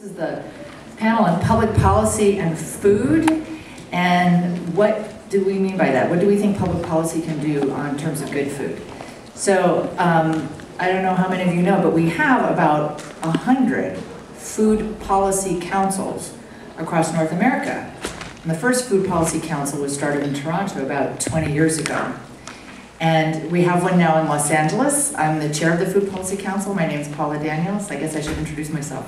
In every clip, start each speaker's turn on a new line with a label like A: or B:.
A: This is the panel on public policy and food. And what do we mean by that? What do we think public policy can do in terms of good food? So I don't know how many of you know, but we have about 100 food policy councils across North America. And the first food policy council was started in Toronto about 20 years ago. And we have one now in Los Angeles. I'm the chair of the Food Policy Council. My name is Paula Daniels. I guess I should introduce myself.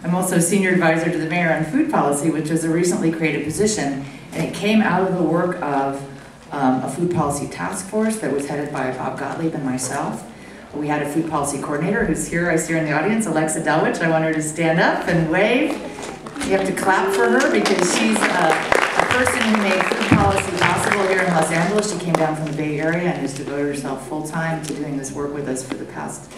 A: I'm also senior advisor to the mayor on food policy, which is a recently created position. And it came out of the work of a food policy task force that was headed by Bob Gottlieb and myself. We had a food policy coordinator who's here, I see her in the audience, Alexa Delwich. I want her to stand up and wave. You have to clap for her because she's a person who made food policy possible here in Los Angeles. She came down from the Bay Area and has devoted herself full-time to doing this work with us for the past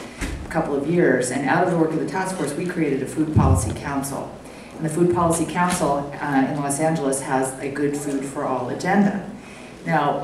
A: couple of years. And out of the work of the task force, we created a food policy council. And the Food Policy Council in Los Angeles has a Good Food for All agenda. Now,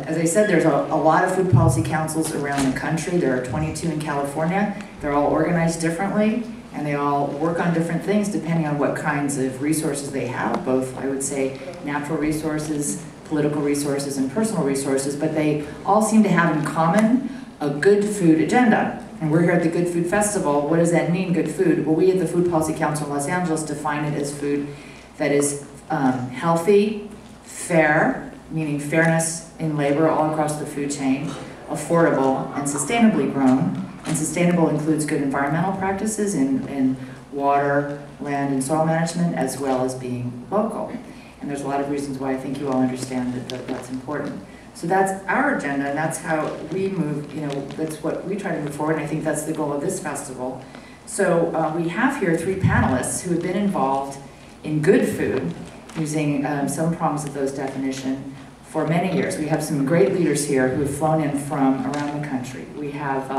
A: as I said, there's a lot of food policy councils around the country. There are 22 in California. They're all organized differently, and they all work on different things depending on what kinds of resources they have, both, I would say, natural resources, political resources, and personal resources, but they all seem to have in common a good food agenda. And we're here at the Good Food Festival. What does that mean, good food? Well, we at the Food Policy Council in Los Angeles define it as food that is healthy, fair, meaning fairness in labor all across the food chain, affordable, and sustainably grown. And sustainable includes good environmental practices in water, land, and soil management, as well as being local. And there's a lot of reasons why I think you all understand that that's important. So that's our agenda, and that's how we move, that's what we try to move forward, and I think that's the goal of this festival. So we have here 3 panelists who have been involved in good food, using some prongs of those definitions for many years. We have some great leaders here who have flown in from around the country. We have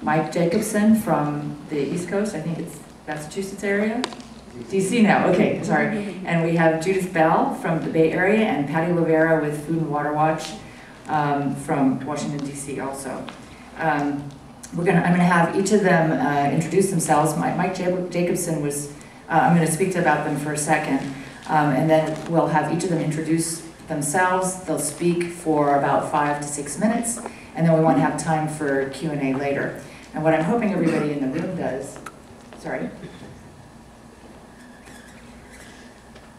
A: Mike Jacobson from the East Coast, I think it's Massachusetts area? DC now, okay, sorry. And we have Judith Bell from the Bay Area and Patty Lovera with Food and Water Watch from Washington, DC also. I'm gonna have each of them introduce themselves. Mike Jacobson was, I'm gonna speak about them for a second, and then we'll have each of them introduce themselves. They'll speak for about 5 to 6 minutes, and then we want to have time for Q&A later. And what I'm hoping everybody in the room does, sorry.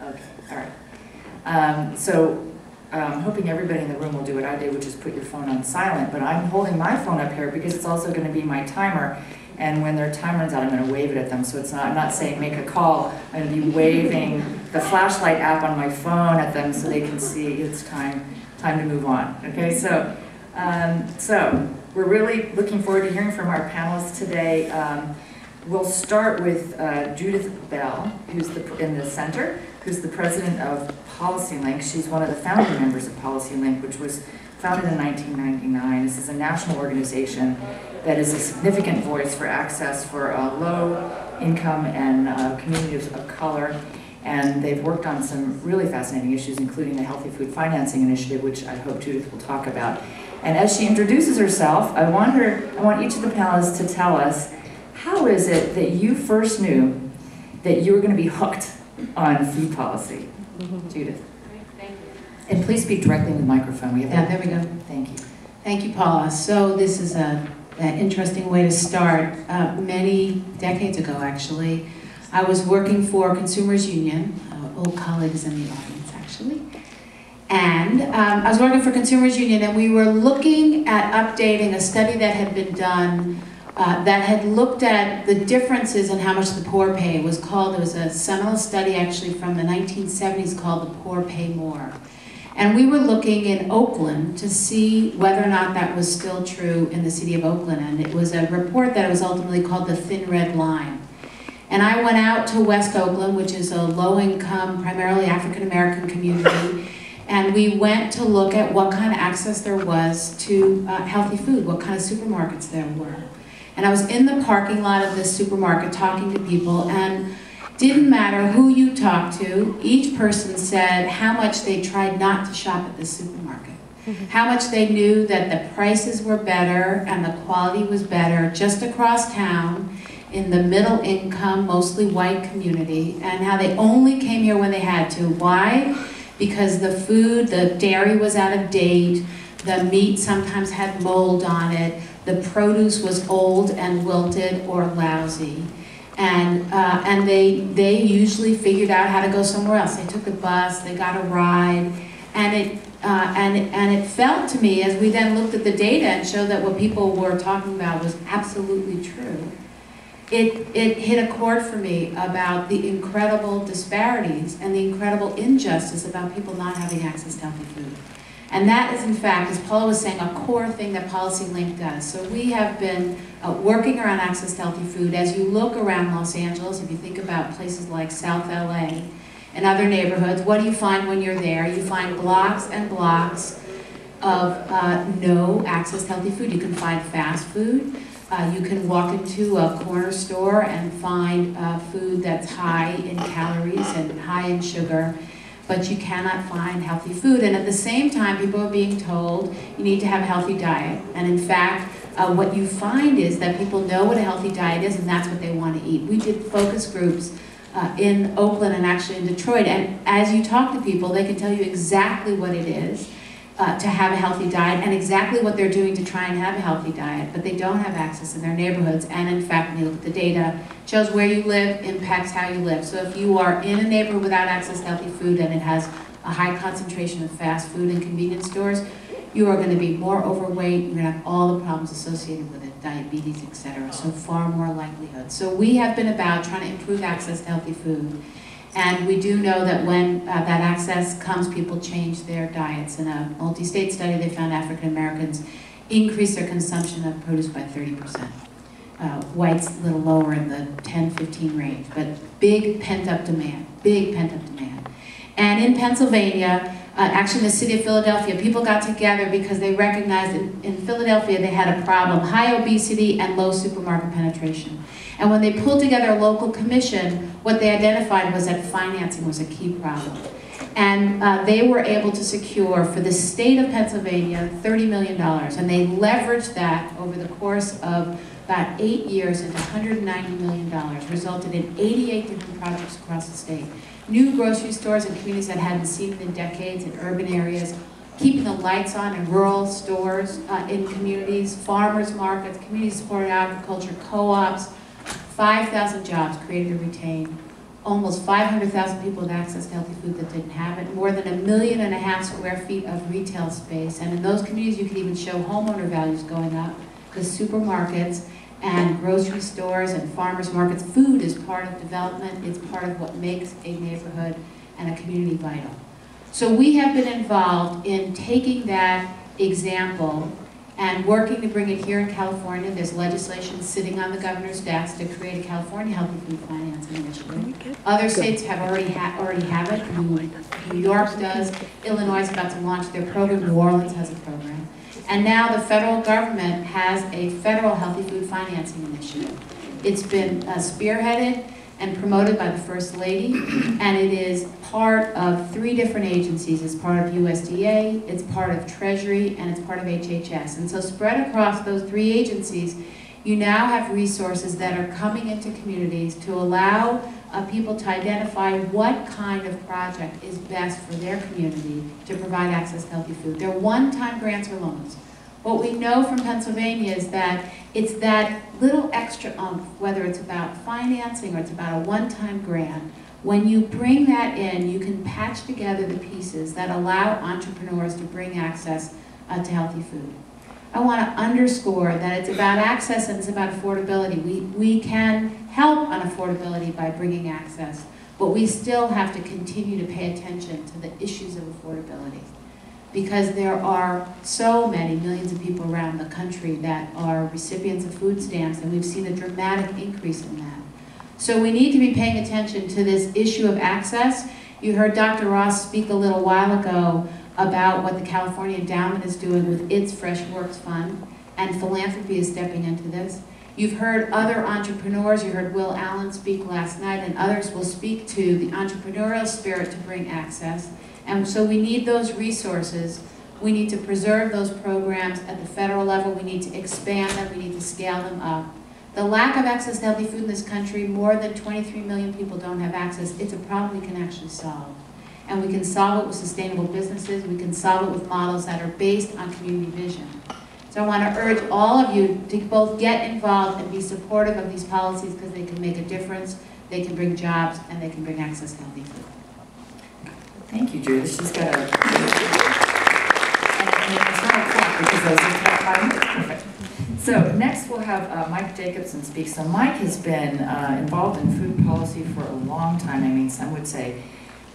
A: Okay, all right. So I'm hoping everybody in the room will do what I did, which is put your phone on silent, but I'm holding my phone up here because it's also going to be my timer, and when their time runs out, I'm going to wave it at them. So it's not, I'm not saying make a call, I'm going to be waving the flashlight app on my phone at them so they can see it's time to move on. Okay, so we're really looking forward to hearing from our panelists today. We'll start with Judith Bell, who's in the center, who's the president of PolicyLink. She's one of the founding members of PolicyLink, which was founded in 1999. This is a national organization that is a significant voice for access for low income and communities of color. And they've worked on some really fascinating issues, including the Healthy Food Financing Initiative, which I hope Judith will talk about. And as she introduces herself, I want each of the panelists to tell us, how is it that you first knew that you were going to be hooked on food policy? Judith.
B: Thank you.
A: And please speak directly in the microphone.
B: There we go.
A: Thank you.
B: Thank you, Paula. So this is an interesting way to start. Many decades ago, actually, I was working for Consumers Union, old colleagues in the audience, actually. And I was working for Consumers Union, and we were looking at updating a study that had been done that had looked at the differences in how much the poor pay. It was a seminal study actually from the 1970s called The Poor Pay More. And we were looking in Oakland to see whether or not that was still true in the city of Oakland. And it was a report that was ultimately called the Thin Red Line. And I went out to West Oakland, which is a low-income, primarily African-American community, and we went to look at what kind of access there was to healthy food, what kind of supermarkets there were. And I was in the parking lot of this supermarket talking to people, and didn't matter who you talked to, each person said how much they tried not to shop at this supermarket. How much they knew that the prices were better and the quality was better just across town in the middle income, mostly white community, and how they only came here when they had to. Why? Because the food, the dairy was out of date, the meat sometimes had mold on it, the produce was old and wilted or lousy. And they usually figured out how to go somewhere else. They took a bus, they got a ride, and it felt to me, as we then looked at the data and showed that what people were talking about was absolutely true, it hit a chord for me about the incredible disparities and the incredible injustice about people not having access to healthy food. And that is, in fact, as Paula was saying, a core thing that Policy Link does. So we have been working around access to healthy food. As you look around Los Angeles, if you think about places like South LA and other neighborhoods, what do you find when you're there? You find blocks and blocks of no access to healthy food. You can find fast food. You can walk into a corner store and find food that's high in calories and high in sugar, but you cannot find healthy food. And at the same time, people are being told you need to have a healthy diet. And in fact, what you find is that people know what a healthy diet is, and that's what they want to eat. We did focus groups in Oakland and actually in Detroit, and as you talk to people, they can tell you exactly what it is to have a healthy diet and exactly what they're doing to try and have a healthy diet, but they don't have access in their neighborhoods. And in fact, when you look at the data, it shows where you live impacts how you live. So if you are in a neighborhood without access to healthy food and it has a high concentration of fast food and convenience stores, you are going to be more overweight, you're going to have all the problems associated with it, diabetes, etc. So far more likelihood. So we have been about trying to improve access to healthy food. And we do know that when that access comes, people change their diets. In a multi-state study, they found African Americans increase their consumption of produce by 30%. Whites a little lower in the 10-15 range, but big pent-up demand, big pent-up demand. And in Pennsylvania, actually in the city of Philadelphia, people got together because they recognized in Philadelphia they had a problem, high obesity and low supermarket penetration. And when they pulled together a local commission, what they identified was that financing was a key problem. And they were able to secure for the state of Pennsylvania $30 million. And they leveraged that over the course of about 8 years into $190 million, resulted in 88 different projects across the state. New grocery stores in communities that hadn't seen it in decades in urban areas, keeping the lights on in rural stores in communities, farmers markets, community-supported agriculture, co-ops, 5,000 jobs created or retained, almost 500,000 people with access to healthy food that didn't have it, more than 1.5 million square feet of retail space. And in those communities, you could even show homeowner values going up because supermarkets and grocery stores and farmers markets, food is part of development, it's part of what makes a neighborhood and a community vital. So we have been involved in taking that example and working to bring it here in California. There's legislation sitting on the governor's desk to create a California Healthy Food Financing Initiative. Other states have already have it. New York does. Illinois is about to launch their program. New Orleans has a program. And now the federal government has a federal healthy food financing initiative. It's been spearheaded and promoted by the First Lady, and it is part of 3 different agencies. It's part of USDA, it's part of Treasury, and it's part of HHS. And so spread across those 3 agencies, you now have resources that are coming into communities to allow people to identify what kind of project is best for their community to provide access to healthy food. They're one-time grants or loans. What we know from Pennsylvania is that it's that little extra oomph, whether it's about financing or it's about a one-time grant. When you bring that in, you can patch together the pieces that allow entrepreneurs to bring access to healthy food. I want to underscore that it's about access and it's about affordability. We can help on affordability by bringing access, but we still have to continue to pay attention to the issues of affordability, because there are so many millions of people around the country that are recipients of food stamps, and we've seen a dramatic increase in that. So we need to be paying attention to this issue of access. You heard Dr. Ross speak a little while ago about what the California Endowment is doing with its Fresh Works Fund, and philanthropy is stepping into this. You've heard other entrepreneurs, you heard Will Allen speak last night, and others will speak to the entrepreneurial spirit to bring access. And so we need those resources. We need to preserve those programs at the federal level. We need to expand them. We need to scale them up. The lack of access to healthy food in this country, more than 23 million people don't have access. It's a problem we can actually solve. And we can solve it with sustainable businesses. We can solve it with models that are based on community vision. So I want to urge all of you to both get involved and be supportive of these policies because they can make a difference, they can bring jobs, and they can bring access to healthy food.
A: Thank you, Judith. She's got a... and it's not a clock because those are 5 minutes. Perfect. So next we'll have Mike Jacobson speak. So Mike has been involved in food policy for a long time. I mean, some would say,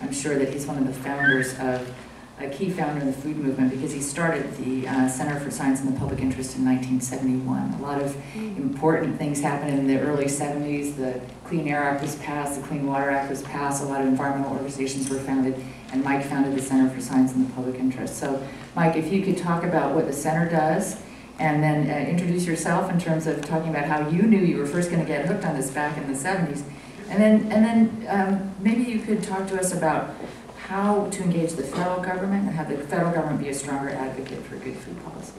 A: I'm sure that he's one of the founders of, a key founder in the food movement because he started the Center for Science and the Public Interest in 1971. A lot of important things happened in the early 70s. The Clean Air Act was passed, the Clean Water Act was passed, a lot of environmental organizations were founded, and Mike founded the Center for Science and the Public Interest. So Mike, if you could talk about what the center does, and then introduce yourself in terms of talking about how you knew you were first going to get hooked on this back in the 70s. And then maybe you could talk to us about how to engage the federal government and have the federal government be a stronger advocate for good food policies.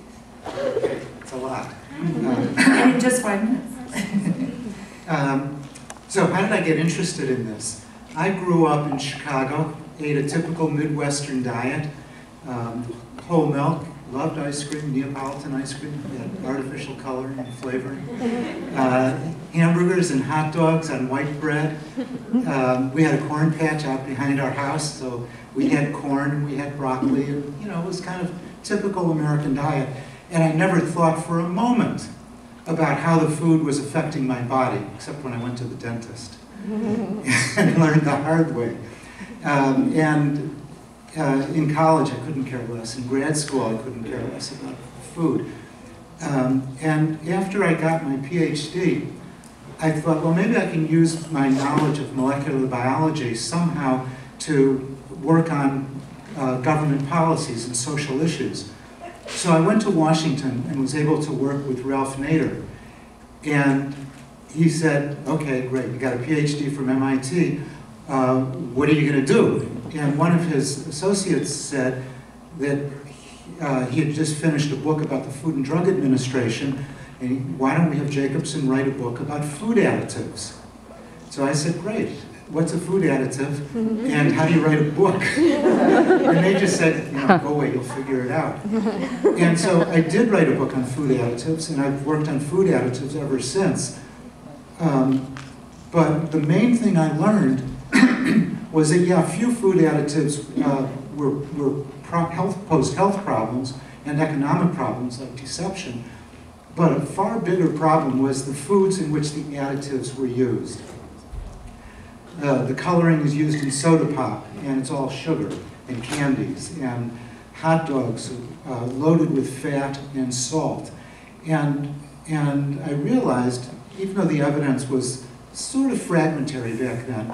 C: It's a lot.
A: And in just 5 minutes.
C: So how did I get interested in this? I grew up in Chicago, ate a typical Midwestern diet, whole milk, loved ice cream, Neapolitan ice cream, had artificial color and flavoring. Hamburgers and hot dogs on white bread. We had a corn patch out behind our house, so we had corn, we had broccoli, and it was kind of typical American diet. And I never thought for a moment about how the food was affecting my body, except when I went to the dentist and learned the hard way. In college, I couldn't care less. In grad school, I couldn't care less about food. And after I got my PhD, I thought, well, maybe I can use my knowledge of molecular biology somehow to work on government policies and social issues. So I went to Washington and was able to work with Ralph Nader. And he said, okay, great, you got a PhD from MIT. What are you going to do? And one of his associates said that he had just finished a book about the Food and Drug Administration, and why don't we have Jacobson write a book about food additives? So I said, great, what's a food additive, and how do you write a book? And they just said, go away, you'll figure it out. And so I did write a book on food additives, and I've worked on food additives ever since. But the main thing I learned was that, yeah, few food additives posed health problems and economic problems like deception, but a far bigger problem was the foods in which the additives were used. The coloring is used in soda pop, and it's all sugar and candies, and hot dogs loaded with fat and salt. And I realized, even though the evidence was sort of fragmentary back then,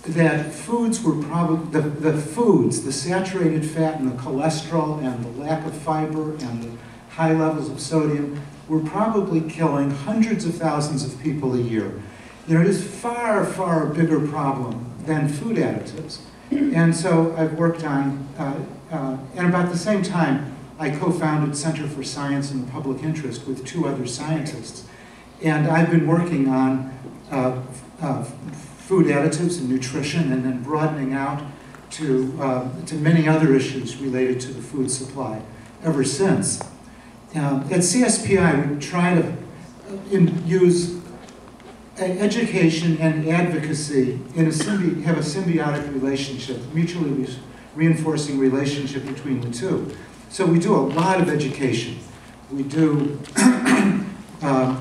C: that foods were probably, the saturated fat and the cholesterol and the lack of fiber and the high levels of sodium were probably killing hundreds of thousands of people a year. It is far, far bigger problem than food additives. And so I've worked on, and about the same time, I co-founded Center for Science and the Public Interest with 2 other scientists. And I've been working on food additives and nutrition, and then broadening out to many other issues related to the food supply ever since. At CSPI, we try to use education and advocacy in have a symbiotic relationship, mutually reinforcing relationship between the two. So we do a lot of education. We do, our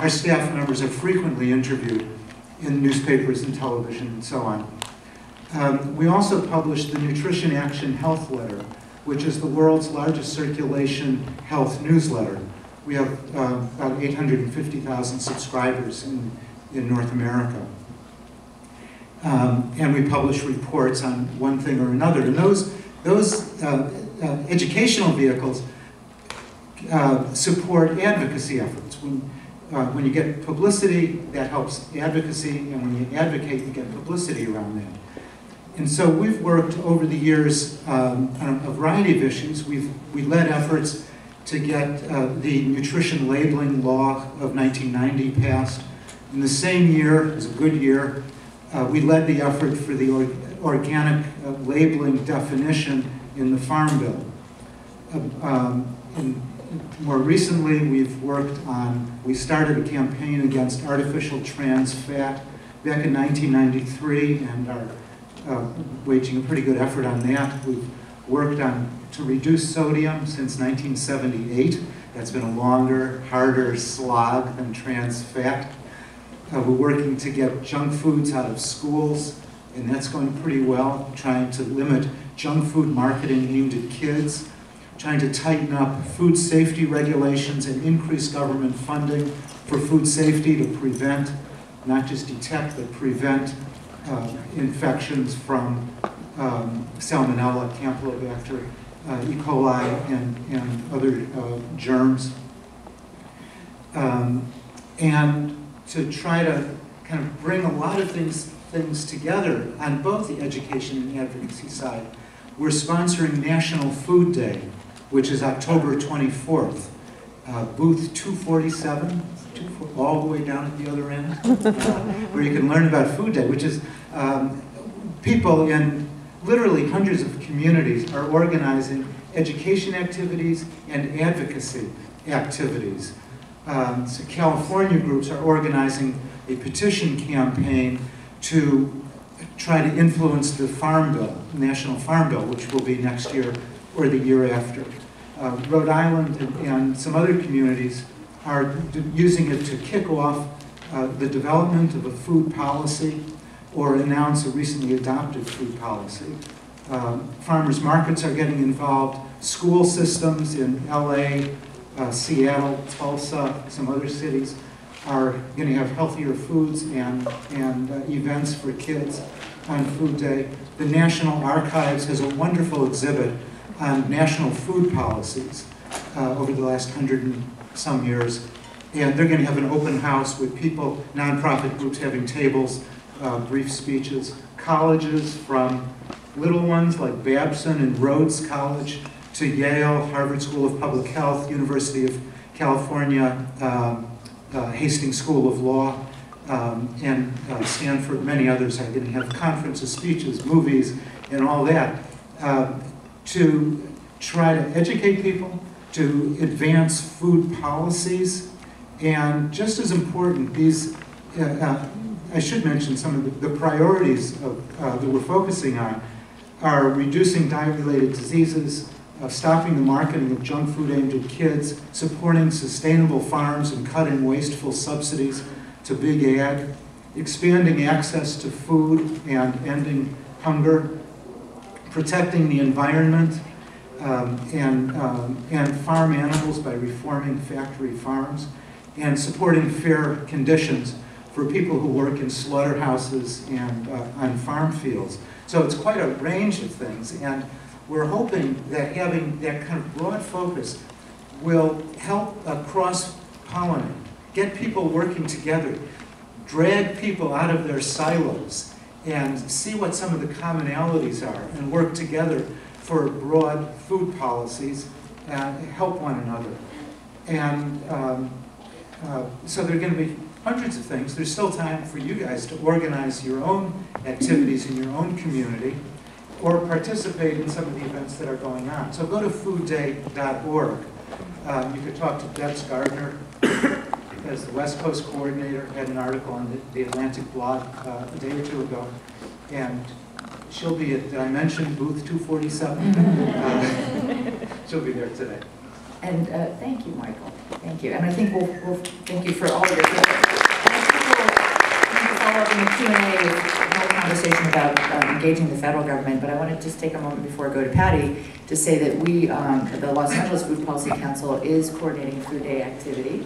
C: staff members are frequently interviewed in newspapers and television and so on. We also publish the Nutrition Action Health Letter, which is the world's largest circulation health newsletter. We have about 850,000 subscribers in North America. And we publish reports on one thing or another. And those educational vehicles support advocacy efforts. When you get publicity, that helps advocacy, and when you advocate, you get publicity around that. And so we've worked over the years on a variety of issues. We led efforts to get the nutrition labeling law of 1990 passed. In the same year, it was a good year, we led the effort for the organic labeling definition in the Farm Bill. More recently, we started a campaign against artificial trans fat back in 1993 and are waging a pretty good effort on that. We've worked to reduce sodium since 1978. That's been a longer, harder slog than trans fat. We're working to get junk foods out of schools, and that's going pretty well, trying to limit junk food marketing aimed at kids, trying to tighten up food safety regulations and increase government funding for food safety to prevent, not just detect, but prevent infections from Salmonella, Campylobacter, E. coli, and other germs. And to try to kind of bring a lot of things together on both the education and advocacy side. We're sponsoring National Food Day, which is October 24th. Booth 247, all the way down at the other end, where you can learn about Food Day, which is people in literally hundreds of communities are organizing education activities and advocacy activies. So California groups are organizing a petition campaign to try to influence the Farm Bill, National Farm Bill, which will be next year or the year after. Rhode Island and some other communities are using it to kick off the development of a food policy or announce a recently adopted food policy. Farmers markets are getting involved. School systems in LA, Seattle, Tulsa, some other cities are going to have healthier foods and events for kids on Food Day. The National Archives has a wonderful exhibit on national food policies over the last 100 and some years. And they're going to have an open house with people, nonprofit groups having tables, brief speeches, colleges from little ones like Babson and Rhodes College to Yale, Harvard School of Public Health, University of California, Hastings School of Law, and Stanford, many others are going to have conferences, speeches, movies, and all that to try to educate people, to advance food policies, and just as important, these, I should mention some of the priorities that we're focusing on are reducing diet-related diseases, stopping the marketing of junk food aimed at kids, supporting sustainable farms and cutting wasteful subsidies to big ag, expanding access to food and ending hunger, protecting the environment and farm animals by reforming factory farms, and supporting fair conditions for people who work in slaughterhouses and on farm fields. So it's quite a range of things, and we're hoping that having that kind of broad focus will help cross-pollinate, get people working together, drag people out of their silos, and see what some of the commonalities are, and work together for broad food policies and help one another. And so there are going to be hundreds of things. There's still time for you guys to organize your own activities in your own community or participate in some of the events that are going on. So go to foodday.org. You could talk to Debs Gardner, as the West Coast coordinator, had an article on the Atlantic blog a day or two ago. And she'll be at, I mentioned, booth 247. She'll be there today.
A: And thank you, Michael. Thank you. And I think we'll thank you for all of your people. Follow up in the Q&A with a whole conversation about engaging the federal government, but I want to just take a moment before I go to Patty to say that we, the Los Angeles Food Policy Council, is coordinating a Food Day activity.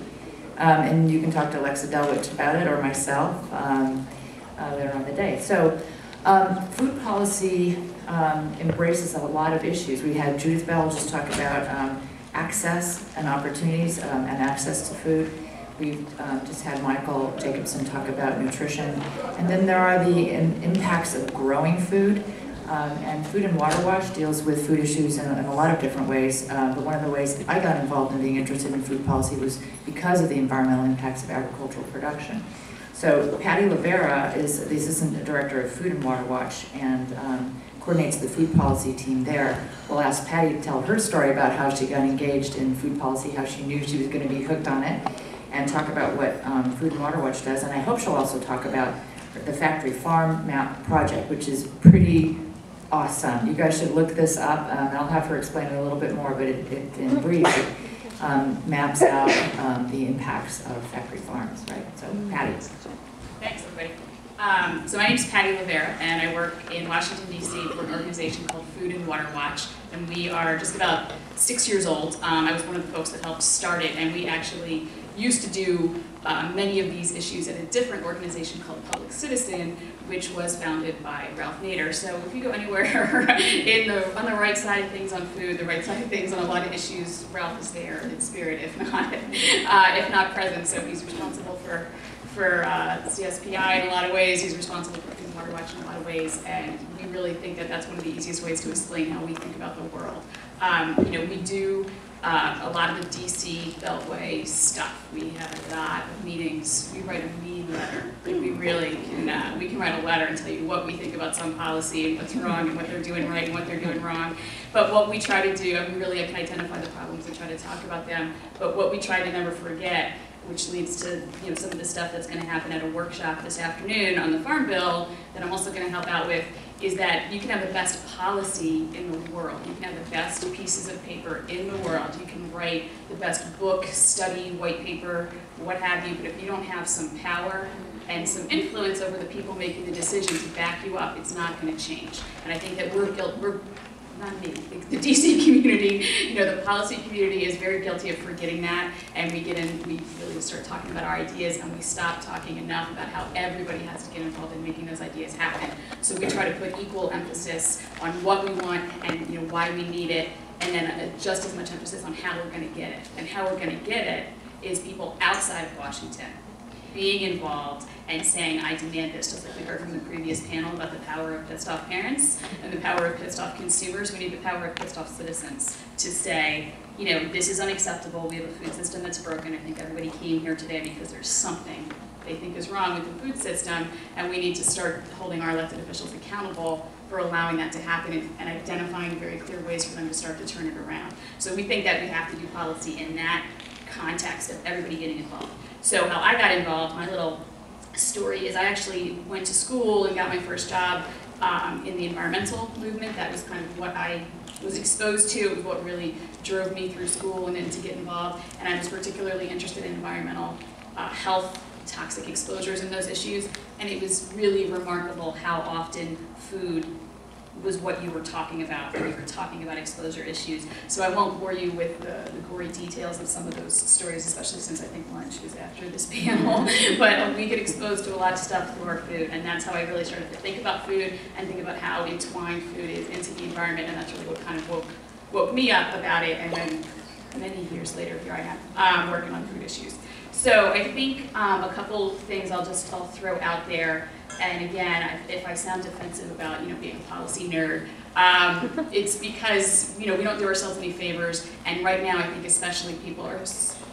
A: And you can talk to Alexa Delwich about it, or myself, later on the day. So food policy embraces a lot of issues. We had Judith Bell just talk about access and opportunities and access to food. We've just had Michael Jacobson talk about nutrition. And then there are the impacts of growing food. And Food and Water Watch deals with food issues in a lot of different ways. But one of the ways that I got involved in being interested in food policy was because of the environmental impacts of agricultural production. So Patty Lavera is the Assistant Director of Food and Water Watch and coordinates the food policy team there. We'll ask Patty to tell her story about how she got engaged in food policy, how she knew she was going to be hooked on it, and talk about what Food and Water Watch does. And I hope she'll also talk about the Factory Farm Map project, which is pretty awesome. You guys should look this up. I'll have her explain it a little bit more, but it in brief, maps out the impacts of factory farms, right? So, Patty.
D: Thanks, everybody. So my name is Patty Lavera, and I work in Washington, D.C. for an organization called Food and Water Watch, and we are just about 6 years old. I was one of the folks that helped start it, and we actually used to do many of these issues at a different organization called Public Citizen, which was founded by Ralph Nader. So if you go anywhere on the right side of things on food, the right side of things on a lot of issues, Ralph is there in spirit, if not present. So he's responsible for CSPI in a lot of ways. He's responsible for Food and Water Watch in a lot of ways, and we really think that that's one of the easiest ways to explain how we think about the world. We do a lot of the DC Beltway stuff. We have a lot of meetings. We write a mean letter. We really can, we can write a letter and tell you what we think about some policy and what's wrong and what they're doing right and what they're doing wrong. But what we try to do, and we really can identify the problems and try to talk about them, but what we try to never forget, which leads to some of the stuff that's going to happen at a workshop this afternoon on the Farm Bill that I'm also going to help out with, is that you can have the best policy in the world. You can have the best pieces of paper in the world. You can write the best book, study, white paper, what have you, but if you don't have some power and some influence over the people making the decision to back you up, it's not going to change. And I think that we're not me, the DC community, the policy community is very guilty of forgetting that, and we really start talking about our ideas, and we stop talking enough about how everybody has to get involved in making those ideas happen. So we try to put equal emphasis on what we want and why we need it, and then just as much emphasis on how we're going to get it. And how we're going to get it is people outside of Washington being involved and saying, I demand this, just like we heard from the previous panel about the power of pissed off parents and the power of pissed off consumers. We need the power of pissed off citizens to say, this is unacceptable. We have a food system that's broken. I think everybody came here today because there's something they think is wrong with the food system, and we need to start holding our elected officials accountable for allowing that to happen and identifying very clear ways for them to start to turn it around. So we think that we have to do policy in that context of everybody getting involved. So how I got involved, my little story is I actually went to school and got my first job in the environmental movement. That was kind of what I was exposed to. It was what really drove me through school and then to get involved. And I was particularly interested in environmental health, toxic exposures and those issues. And it was really remarkable how often food was what you were talking about when you were talking about exposure issues. So I won't bore you with the gory details of some of those stories, especially since I think lunch is after this panel. But we get exposed to a lot of stuff through our food, and that's how I really started to think about food and think about how entwined food is into the environment, and that's really what kind of woke me up about it. And then many years later, here I am working on food issues. So I think a couple things I'll throw out there. And again, if I sound defensive about being a policy nerd, it's because we don't do ourselves any favors. And right now, I think especially people are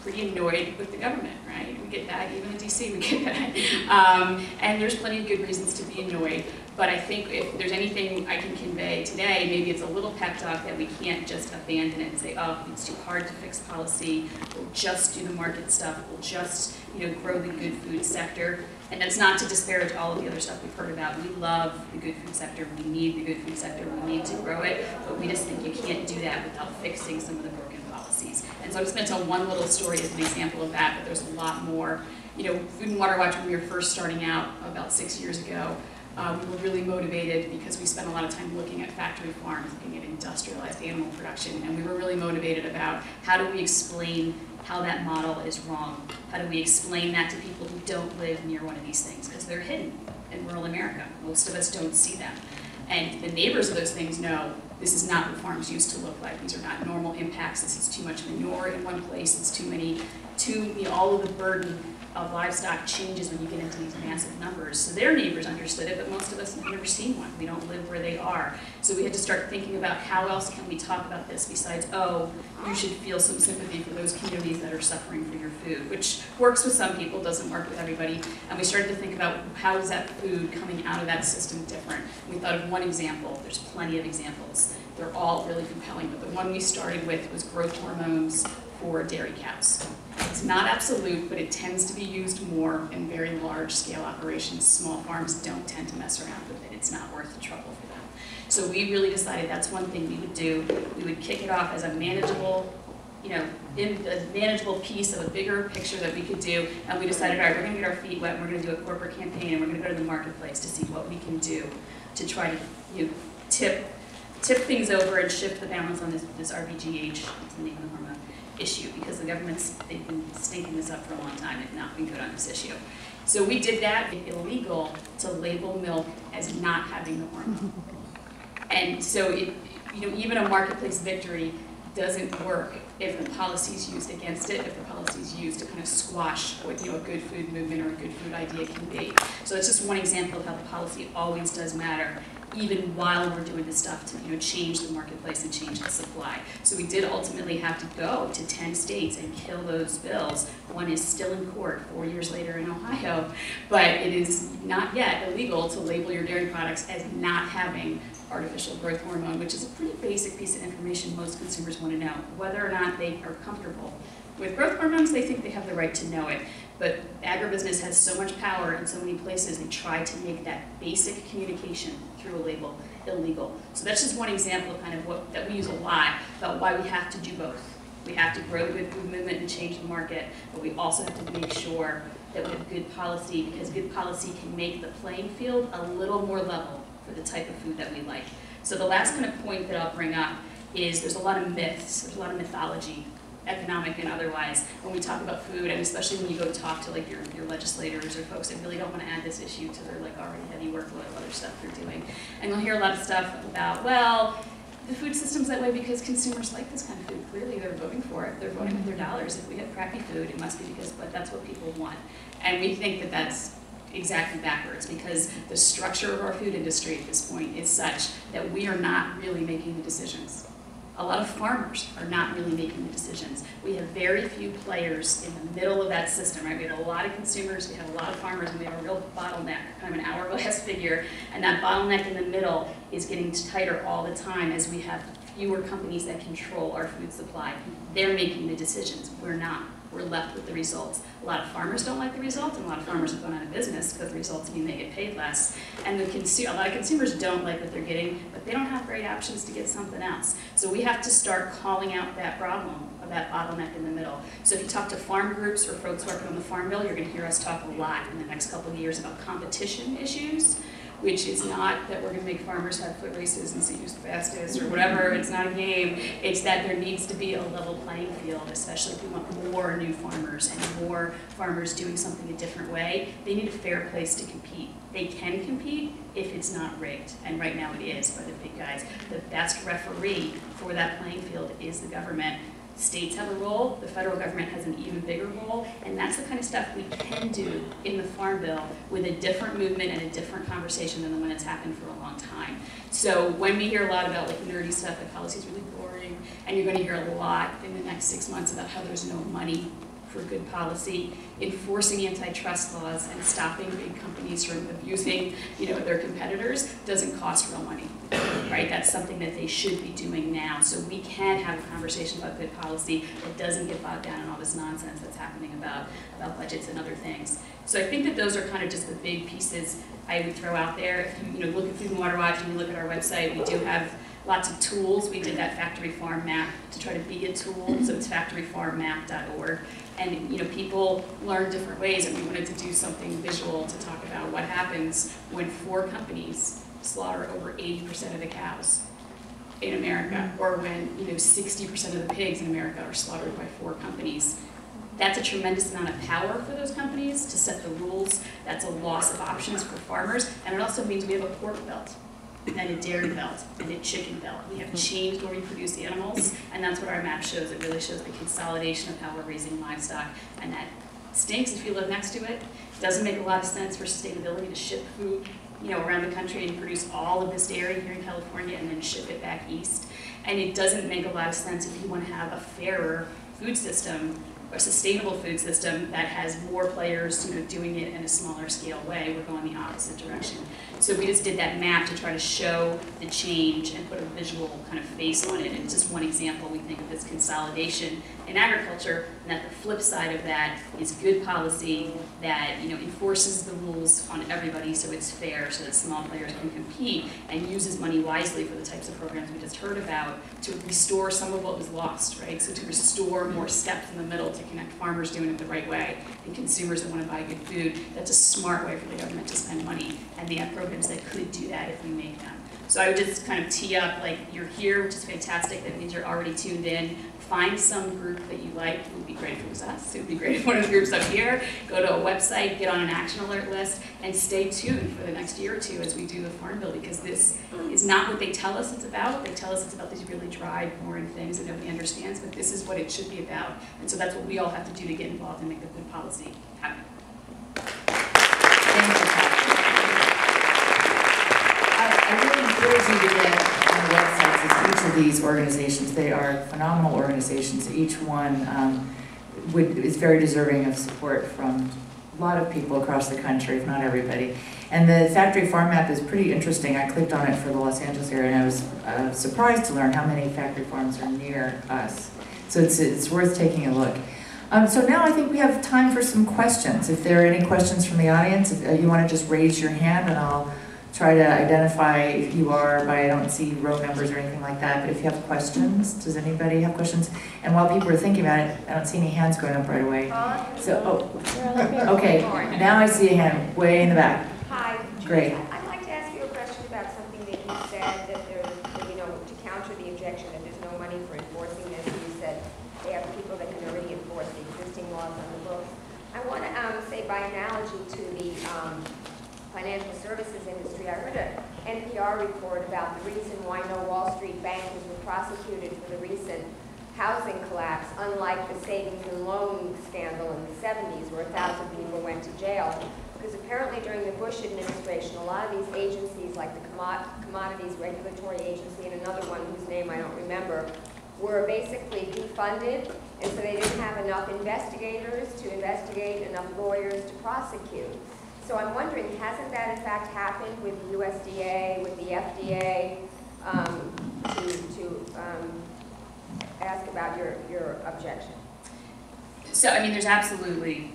D: pretty annoyed with the government, right? We get that, even in DC, we get that. And there's plenty of good reasons to be annoyed. But I think if there's anything I can convey today, maybe it's a little pep talk that we can't just abandon it and say, oh, it's too hard to fix policy. We'll just do the market stuff. We'll just grow the good food sector. And that's not to disparage all of the other stuff we've heard about. We love the good food sector. We need the good food sector. We need to grow it. But we just think you can't do that without fixing some of the broken policies. And so I'm just going to tell one little story as an example of that, but there's a lot more. Food and Water Watch, when we were first starting out about 6 years ago, we were really motivated because we spent a lot of time looking at factory farms, looking at industrialized animal production, and we were really motivated about how do we explain how that model is wrong? How do we explain that to people who don't live near one of these things? Because they're hidden in rural America. Most of us don't see them. And the neighbors of those things know this is not what farms used to look like. These are not normal impacts. This is too much manure in one place. It's too many all of the burden of livestock changes when you get into these massive numbers. So their neighbors understood it, but most of us have never seen one. We don't live where they are. So we had to start thinking about how else can we talk about this besides, oh, you should feel some sympathy for those communities that are suffering for your food, which works with some people, doesn't work with everybody. And we started to think about how is that food coming out of that system different. We thought of one example. There's plenty of examples. They're all really compelling, but the one we started with was growth hormones for dairy cows. It's not absolute, but it tends to be used more in very large-scale operations. Small farms don't tend to mess around with it. It's not worth the trouble for them. So we really decided that's one thing we would do. We would kick it off as a manageable, a manageable piece of a bigger picture that we could do. And we decided, all right, we're going to get our feet wet, and we're going to do a corporate campaign, and we're going to go to the marketplace to see what we can do to try to tip things over and shift the balance on this RBGH, it's the name of the hormone, issue, because the they've been stinking this up for a long time and not been good on this issue. So we did that. It's illegal to label milk as not having the hormone. And so even a marketplace victory doesn't work if the policy is used against it, if the policy is used to kind of squash what a good food movement or a good food idea can be. So that's just one example of how the policy always does matter, even while we're doing this stuff to change the marketplace and change the supply. So we did ultimately have to go to 10 states and kill those bills. One is still in court 4 years later in Ohio, but it is not yet illegal to label your dairy products as not having artificial growth hormone, which is a pretty basic piece of information most consumers want to know. Whether or not they are comfortable with growth hormones, they think they have the right to know it. But agribusiness has so much power in so many places, they try to make that basic communication through a label illegal. So that's just one example of kind of that we use a lot about why we have to do both. We have to grow the good food movement and change the market, but we also have to make sure that we have good policy, because good policy can make the playing field a little more level for the type of food that we like. So the last kind of point that I'll bring up is there's a lot of myths, there's a lot of mythology, economic and otherwise, when we talk about food, and especially when you go talk to like your legislators or folks that really don't want to add this issue to their like already heavy workload of other stuff they're doing. And you'll hear a lot of stuff about, well, the food system's that way because consumers like this kind of food. Clearly they're voting for it. They're voting with their dollars. If we have crappy food, it must be because that's what people want. And we think that that's exactly backwards, because the structure of our food industry at this point is such that we are not really making the decisions. A lot of farmers are not really making the decisions. We have very few players in the middle of that system, right? We have a lot of consumers, we have a lot of farmers, and we have a real bottleneck, kind of an hourglass figure, and that bottleneck in the middle is getting tighter all the time as we have fewer companies that control our food supply. They're making the decisions, we're not. We're left with the results. A lot of farmers don't like the results, and a lot of farmers have gone out of business because the results mean they get paid less. And a lot of consumers don't like what they're getting, but they don't have great options to get something else. So we have to start calling out that problem of that bottleneck in the middle. So if you talk to farm groups or folks working on the Farm Bill, you're going to hear us talk a lot in the next couple of years about competition issues, which is not that we're going to make farmers have foot races and see who's the fastest or whatever. It's not a game. It's that there needs to be a level playing field, especially if we want more new farmers and more farmers doing something a different way. They need a fair place to compete. They can compete if it's not rigged, and right now it is by the big guys. The best referee for that playing field is the government. States have a role, the federal government has an even bigger role, and that's the kind of stuff we can do in the Farm Bill with a different movement and a different conversation than the one that's happened for a long time. So when we hear a lot about like nerdy stuff, that policy is really boring, and you're going to hear a lot in the next 6 months about how there's no money for good policy, enforcing antitrust laws and stopping big companies from abusing, their competitors doesn't cost real money, right? That's something that they should be doing now. So we can have a conversation about good policy that doesn't get bogged down in all this nonsense that's happening about budgets and other things. So I think that those are kind of just the big pieces I would throw out there. If you look at Food and Water Watch and you look at our website, we do have lots of tools. We did that factory farm map to try to be a tool, so it's factoryfarmmap.org. And people learn different ways, and we wanted to do something visual to talk about what happens when 4 companies slaughter over 80% of the cows in America, or when 60% of the pigs in America are slaughtered by 4 companies. That's a tremendous amount of power for those companies to set the rules. That's a loss of options for farmers, and it also means we have a pork belt. and a dairy belt, and a chicken belt. We have changed where we produce animals, and that's what our map shows. It really shows the consolidation of how we're raising livestock, and that stinks if you live next to it. It doesn't make a lot of sense for sustainability to ship food, around the country and produce all of this dairy here in California and then ship it back east. And it doesn't make a lot of sense if you want to have a fairer food system, a sustainable food system that has more players, doing it in a smaller scale way. We're going the opposite direction. So we just did that map to try to show the change and put a visual kind of face on it. And it's just one example we think of this consolidation in agriculture, and that the flip side of that is good policy that enforces the rules on everybody so it's fair, so that small players can compete, and uses money wisely for the types of programs we just heard about to restore some of what was lost, right? So to restore more steps in the middle to connect farmers doing it the right way and consumers that want to buy good food. That's a smart way for the government to spend money, and they have programs that could do that if we make them. So I would just kind of tee up, like, you're here, which is fantastic. That means you're already tuned in. Find some group that you like. It would be great if it was us. It would be great if one of the groups up here. Go to a website, get on an action alert list, and stay tuned for the next year or two as we do the Farm Bill, because this is not what they tell us it's about. They tell us it's about these really dry, boring things that nobody understands, but this is what it should be about. And so that's what we all have to do to get involved and make the good policy happen.
A: Thank you, Pat. I really encourage you to get on the websites of each of these organizations. They are phenomenal organizations. Each one is very deserving of support from a lot of people across the country, if not everybody. And the factory farm map is pretty interesting. I clicked on it for the Los Angeles area, and I was surprised to learn how many factory farms are near us. So it's worth taking a look. So now I think we have time for some questions. If there are any questions from the audience, if you want to just raise your hand, and I'll try to identify if you are, but I don't see row numbers or anything like that. But if you have questions, does anybody have questions? And while people are thinking about it, I don't see any hands going up right away. So, okay, now I see a hand way in the back.
E: Hi.
A: Great.
E: I'd like to ask you a question about something that you said, that there's, to counter the objection that there's no money for enforcing this. You said they have people that can already enforce the existing laws on the books. I want to say by analogy to the financial services industry, I heard an NPR report about the reason why no Wall Street bankers were prosecuted for the recent housing collapse, unlike the savings and loan scandal in the 70s where 1,000 people went to jail. Because apparently during the Bush administration, a lot of these agencies, like the Commodities Regulatory Agency and another one whose name I don't remember, were basically defunded, and so they didn't have enough investigators to investigate, enough lawyers to prosecute. So I'm wondering, hasn't that in fact happened with the USDA, with the FDA, to ask about your objection?
D: So, I mean, there's absolutely,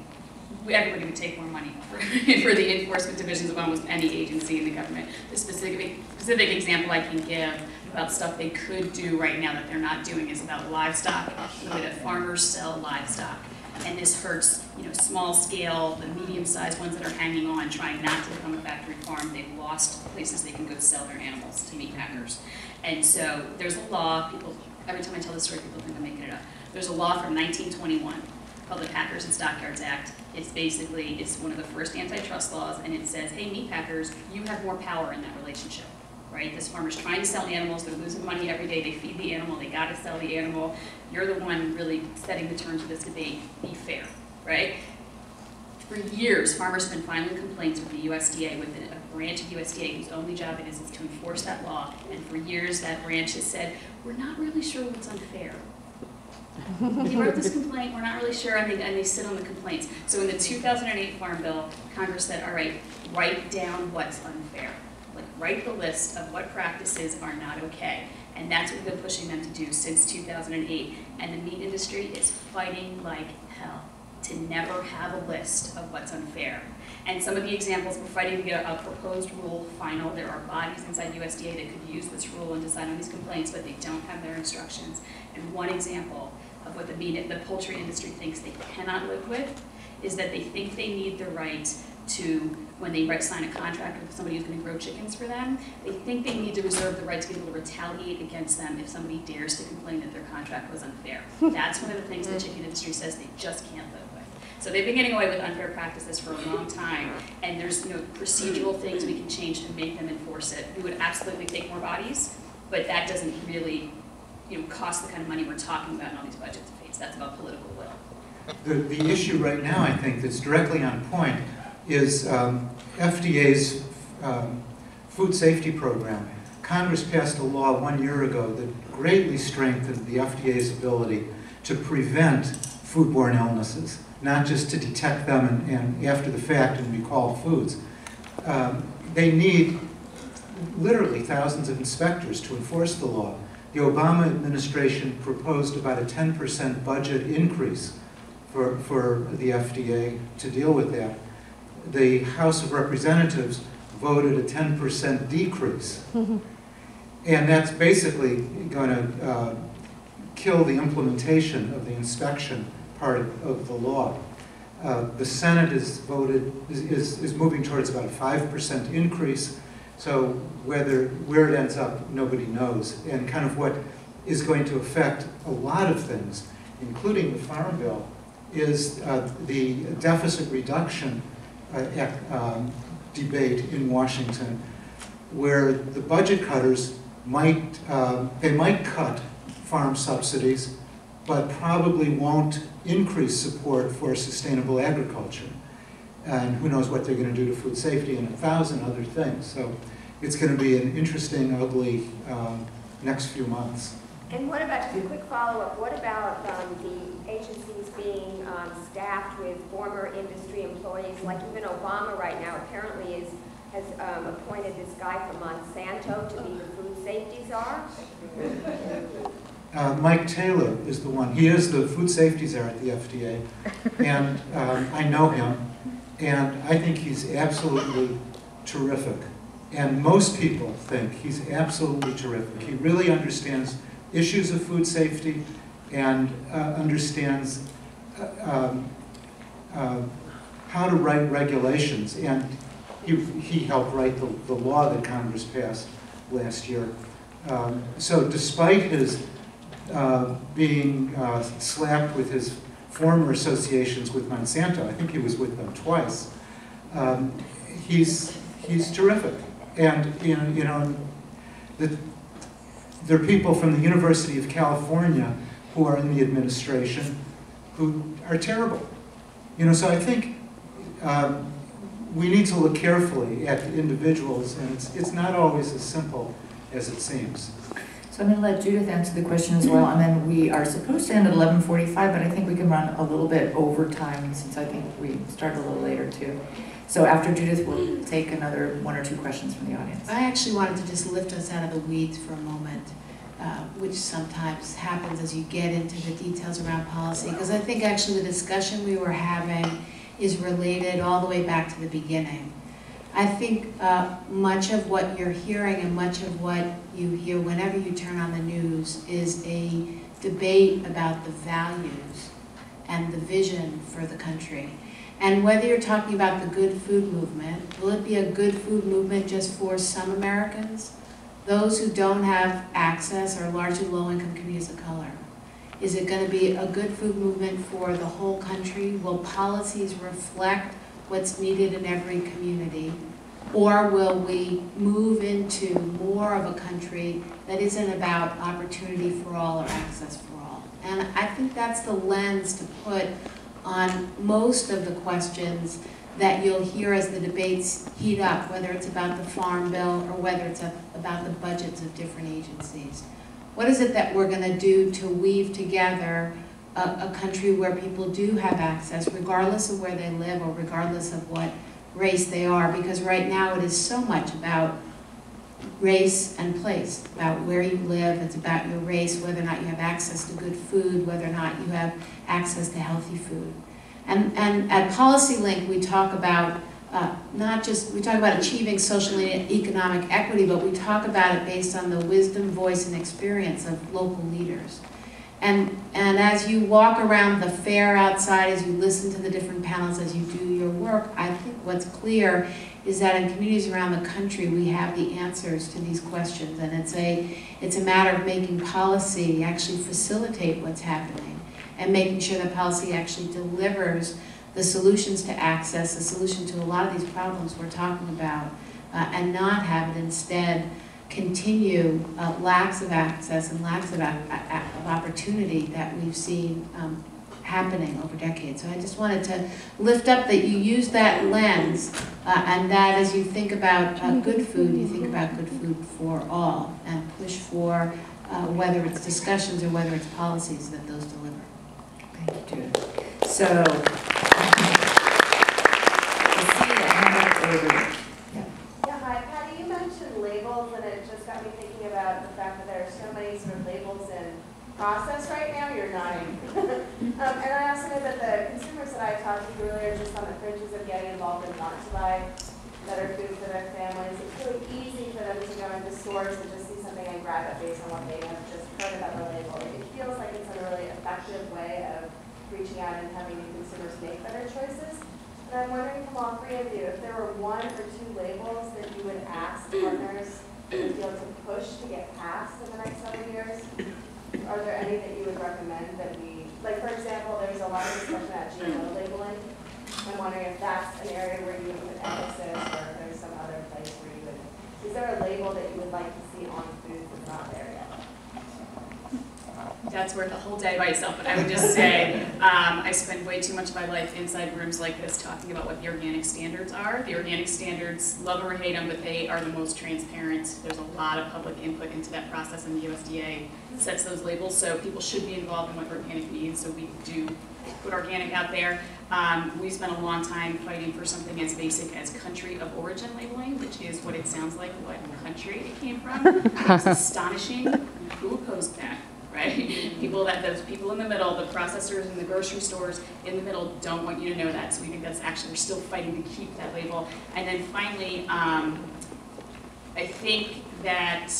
D: everybody would take more money for the enforcement divisions of almost any agency in the government. The specific example I can give about stuff they could do right now that they're not doing is about livestock, the way that farmers sell livestock. And this hurts, small scale, the medium-sized ones that are hanging on, trying not to become a factory farm. They've lost places they can go sell their animals to meat packers. And so there's a law, every time I tell this story, people think I'm making it up. There's a law from 1921 called the Packers and Stockyards Act. It's one of the first antitrust laws, and it says, hey, meat packers, you have more power in that relationship. Right? This farmer's trying to sell animals, they're losing money every day, they feed the animal, they gotta sell the animal. You're the one really setting the terms of this debate. Be fair, right? For years, farmers have been filing complaints with the USDA, with a branch of USDA whose only job it is to enforce that law. And for years, that branch has said, we're not really sure what's unfair. He wrote this complaint, we're not really sure, and they sit on the complaints. So in the 2008 Farm Bill, Congress said, all right, write down what's unfair. Write the list of what practices are not okay. And that's what we've been pushing them to do since 2008. And the meat industry is fighting like hell to never have a list of what's unfair. And some of the examples, we're fighting to get a proposed rule final. There are bodies inside USDA that could use this rule and decide on these complaints, but they don't have their instructions. And one example of what the poultry industry thinks they cannot live with is that they think they need the right to, when they sign a contract with somebody who's going to grow chickens for them, they think they need to reserve the right to be able to retaliate against them if somebody dares to complain that their contract was unfair. That's one of the things the chicken industry industry says they just can't live with. So they've been getting away with unfair practices for a long time, and there's procedural things we can change to make them enforce it. We would absolutely take more bodies, but that doesn't really cost the kind of money we're talking about in all these budget debates. That's about political will.
C: The issue right now, I think, that's directly on point is FDA's food safety program. Congress passed a law 1 year ago that greatly strengthened the FDA's ability to prevent foodborne illnesses, not just to detect them and after the fact and recall foods. They need literally thousands of inspectors to enforce the law. The Obama administration proposed about a 10% budget increase for the FDA to deal with that. The House of Representatives voted a 10% decrease. And that's basically going to kill the implementation of the inspection part of the law. The Senate is moving towards about a 5% increase. So where it ends up, nobody knows. And kind of what is going to affect a lot of things, including the Farm Bill, is the deficit reduction debate in Washington, where the budget cutters might cut farm subsidies, but probably won't increase support for sustainable agriculture. And who knows what they're going to do to food safety and 1,000 other things. So it's going to be an interesting, ugly next few months.
E: And what about, just a quick follow-up, what about the agencies being staffed with former industry employees? Like even Obama right now apparently has appointed this guy from Monsanto to be the food safety czar.
C: Mike Taylor is the one. He is the food safety czar at the FDA. And I know him. And I think he's absolutely terrific. And most people think he's absolutely terrific. He really understands issues of food safety and understands how to write regulations. And he helped write the law that Congress passed last year. So despite his being slapped with his former associations with Monsanto, I think he was with them twice, he's terrific. And there are people from the University of California who are in the administration who are terrible. So I think we need to look carefully at individuals, and it's not always as simple as it seems.
A: So I'm going to let Judith answer the question as well, and then we are supposed to end at 11:45, but I think we can run a little bit over time since I think we start a little later too. So after Judith, we'll take another 1 or 2 questions from the audience.
B: I actually wanted to just lift us out of the weeds for a moment, which sometimes happens as you get into the details around policy, because I think actually the discussion we were having is related all the way back to the beginning. I think much of what you're hearing and much of what you hear whenever you turn on the news is a debate about the values and the vision for the country. And whether you're talking about the good food movement, will it be a good food movement just for some Americans? Those who don't have access are largely low-income communities of color. Is it going to be a good food movement for the whole country? Will policies reflect what's needed in every community? Or will we move into more of a country that isn't about opportunity for all or access for all? And I think that's the lens to put on most of the questions that you'll hear as the debates heat up, whether it's about the Farm Bill or whether it's about the budgets of different agencies. What is it that we're going to do to weave together a country where people do have access, regardless of where they live or regardless of what race they are? Because right now it is so much about race and place, about where you live. It's about your race, whether or not you have access to good food, whether or not you have access to healthy food. And at PolicyLink, we talk about we talk about achieving social and economic equity, but we talk about it based on the wisdom, voice, and experience of local leaders. And as you walk around the fair outside, as you listen to the different panels, as you do your work, I think what's clear is that in communities around the country, we have the answers to these questions. And it's a matter of making policy actually facilitate what's happening and making sure that policy actually delivers the solutions to access, the solution to a lot of these problems we're talking about, and not have it instead continue lacks of access and lacks of opportunity that we've seen happening over decades. So I just wanted to lift up that you use that lens, and that as you think about good food, you think about good food for all, and push for whether it's discussions or whether it's policies that those deliver.
A: Thank you, Judith. So, I see a hand up over.
F: Yeah, hi, Patty, you mentioned labels, and it just got me thinking about the fact that there are so many sort of labels in process right now. You're nodding. And I also know that the consumers that I talked to earlier just on the fringes of getting involved and want to buy better food for their families. It's really easy for them to go into stores and just see something and grab it based on what they have just heard about the label. It feels like it's a really effective way of reaching out and having the consumers make better choices. And I'm wondering from all three of you, if there were one or two labels that you would ask partners in the field to push to get past in the next several years, are there any that you would recommend that we, like for example, there's a lot of discussion about GMO labeling. I'm wondering if that's an area where you would put emphasis, or if there's some other place where you would, is there a label that you would like to see on food that's not there yet?
D: That's worth a whole day by itself, but I would just say I spend way too much of my life inside rooms like this talking about what the organic standards are. The organic standards, love them or hate them, but they are the most transparent. There's a lot of public input into that process, and the USDA sets those labels, so people should be involved in what organic means, so we do put organic out there. We spent a long time fighting for something as basic as country of origin labeling, which is what it sounds like, what country it came from. It's astonishing. Who opposed that? Right? Those people in the middle, the processors and the grocery stores in the middle don't want you to know that. So we think that's actually, we're still fighting to keep that label. And then finally, I think that,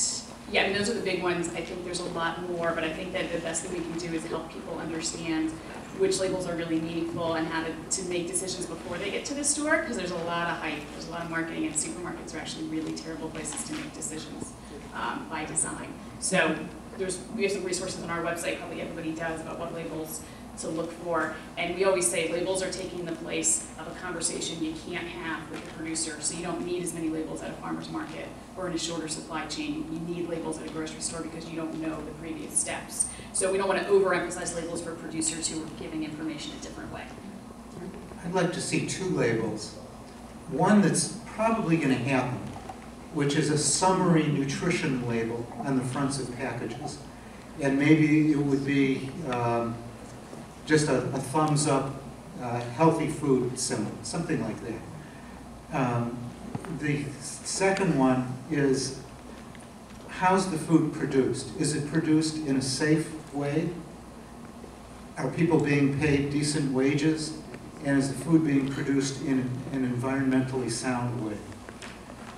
D: yeah, I mean, those are the big ones. I think there's a lot more, but I think that the best thing we can do is help people understand which labels are really meaningful and how to make decisions before they get to the store, because there's a lot of hype, there's a lot of marketing, and supermarkets are actually really terrible places to make decisions by design. So we have some resources on our website, probably everybody does, about what labels to look for. And we always say labels are taking the place of a conversation you can't have with the producer. So you don't need as many labels at a farmer's market or in a shorter supply chain. You need labels at a grocery store because you don't know the previous steps. So we don't want to overemphasize labels for producers who are giving information a different way.
C: I'd like to see two labels. One that's probably going to happen, which is a summary nutrition label on the fronts of packages. And maybe it would be just a thumbs up healthy food symbol, something like that. The second one is, how's the food produced? Is it produced in a safe way? Are people being paid decent wages? And is the food being produced in an environmentally sound way?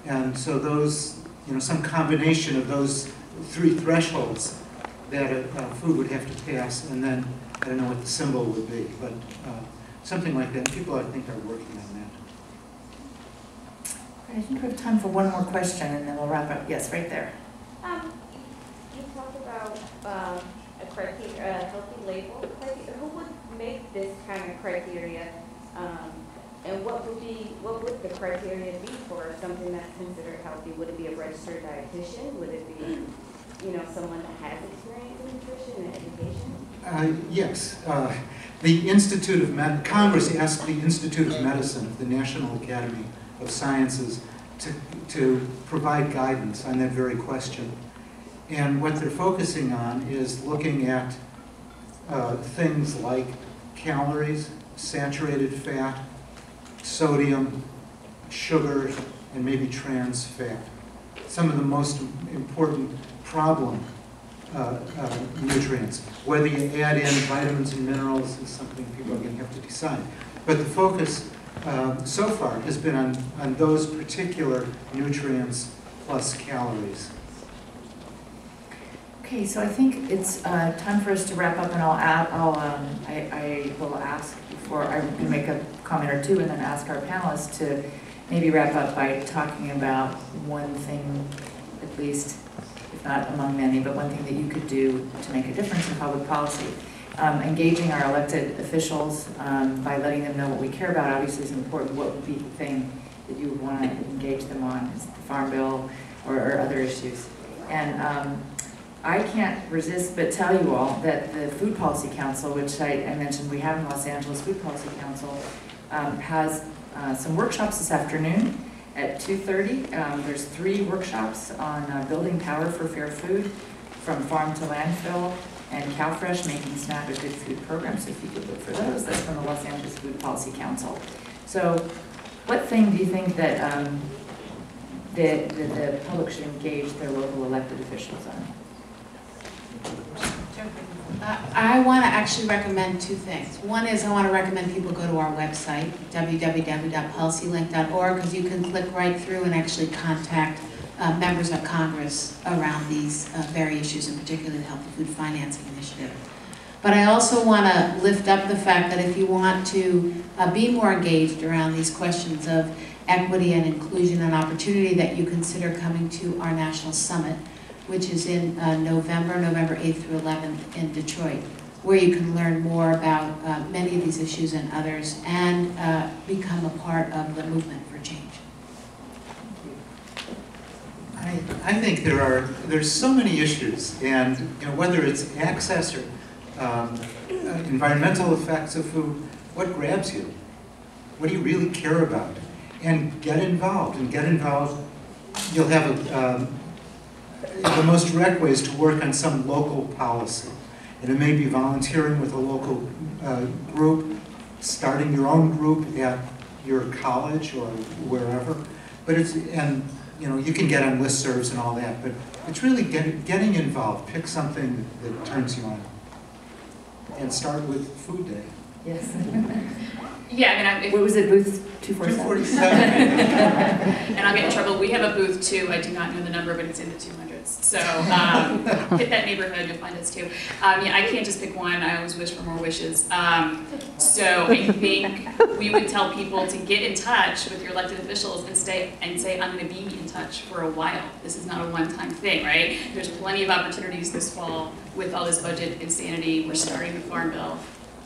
C: And so those, some combination of those three thresholds that a food would have to pass, and then I don't know what the symbol would be, but something like that. People, I think, are working on that.
A: I think we have time for one more question, and then we'll wrap up. Yes, right there.
E: You talked about a healthy label. Who would make this kind of criteria? And what would the criteria be for something that's considered healthy? Would it be a registered dietitian? Would it be, someone that has experience in nutrition and education?
C: Yes. Congress asked the Institute of Medicine of the National Academy of Sciences to provide guidance on that very question. And what they're focusing on is looking at things like calories, saturated fat, sodium, sugar, and maybe trans fat. Some of the most important problem nutrients. Whether you add in vitamins and minerals is something people are going to have to decide. But the focus so far has been on those particular nutrients plus calories.
A: Okay, so I think it's time for us to wrap up, and I will ask before I make a comment or two, and then ask our panelists to maybe wrap up by talking about one thing, at least, if not among many, but one thing that you could do to make a difference in public policy. engaging our elected officials by letting them know what we care about obviously is important. What would be the thing that you would want to engage them on? Is it the Farm Bill or other issues? And I can't resist but tell you all that the Food Policy Council, which I mentioned we have in Los Angeles, Food Policy Council, has some workshops this afternoon at 2:30. There's 3 workshops on building power for fair food, from farm to landfill, and CalFresh making SNAP a good food program. So if you could look for those, that's from the Los Angeles Food Policy Council. So what thing do you think that the public should engage their local elected officials on?
B: I want to actually recommend 2 things. One is I want to recommend people go to our website, www.policylink.org, because you can click right through and actually contact members of Congress around these very issues, in particular the Healthy Food Financing Initiative. But I also want to lift up the fact that if you want to be more engaged around these questions of equity and inclusion and opportunity, that you consider coming to our national summit, which is in November 8th through 11th in Detroit, where you can learn more about many of these issues and others, and become a part of the movement for change.
C: I think there's so many issues, and whether it's access or environmental effects of food, what grabs you? What do you really care about? And get involved. You'll have the most direct way is to work on some local policy. And it may be volunteering with a local group, starting your own group at your college or wherever. But you can get on listservs and all that, but it's really getting involved. Pick something that turns you on. And start with Food Day.
A: Yes.
D: Yeah, I mean,
A: what was it, booth 247?
D: And I'll get in trouble. We have a booth too. I do not know the number, but it's in the 200s. So hit that neighborhood, you'll find us too. Yeah, I can't just pick one. I always wish for more wishes. So I think we would tell people to get in touch with your elected officials and say, I'm going to be in touch for a while. This is not a one-time thing, right? There's plenty of opportunities this fall with all this budget insanity. We're starting the Farm Bill.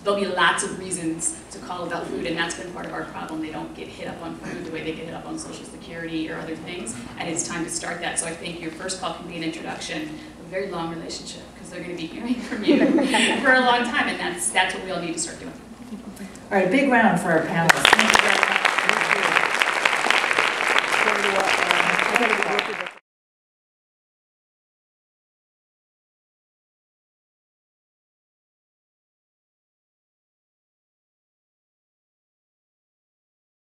D: There'll be lots of reasons to call about food, and that's been part of our problem. They don't get hit up on food the way they get hit up on Social Security or other things, and it's time to start that. So I think your first call can be an introduction, a very long relationship, because they're going to be hearing from you for a long time, and that's what we all need to start doing.
A: All right, big round for our panelists.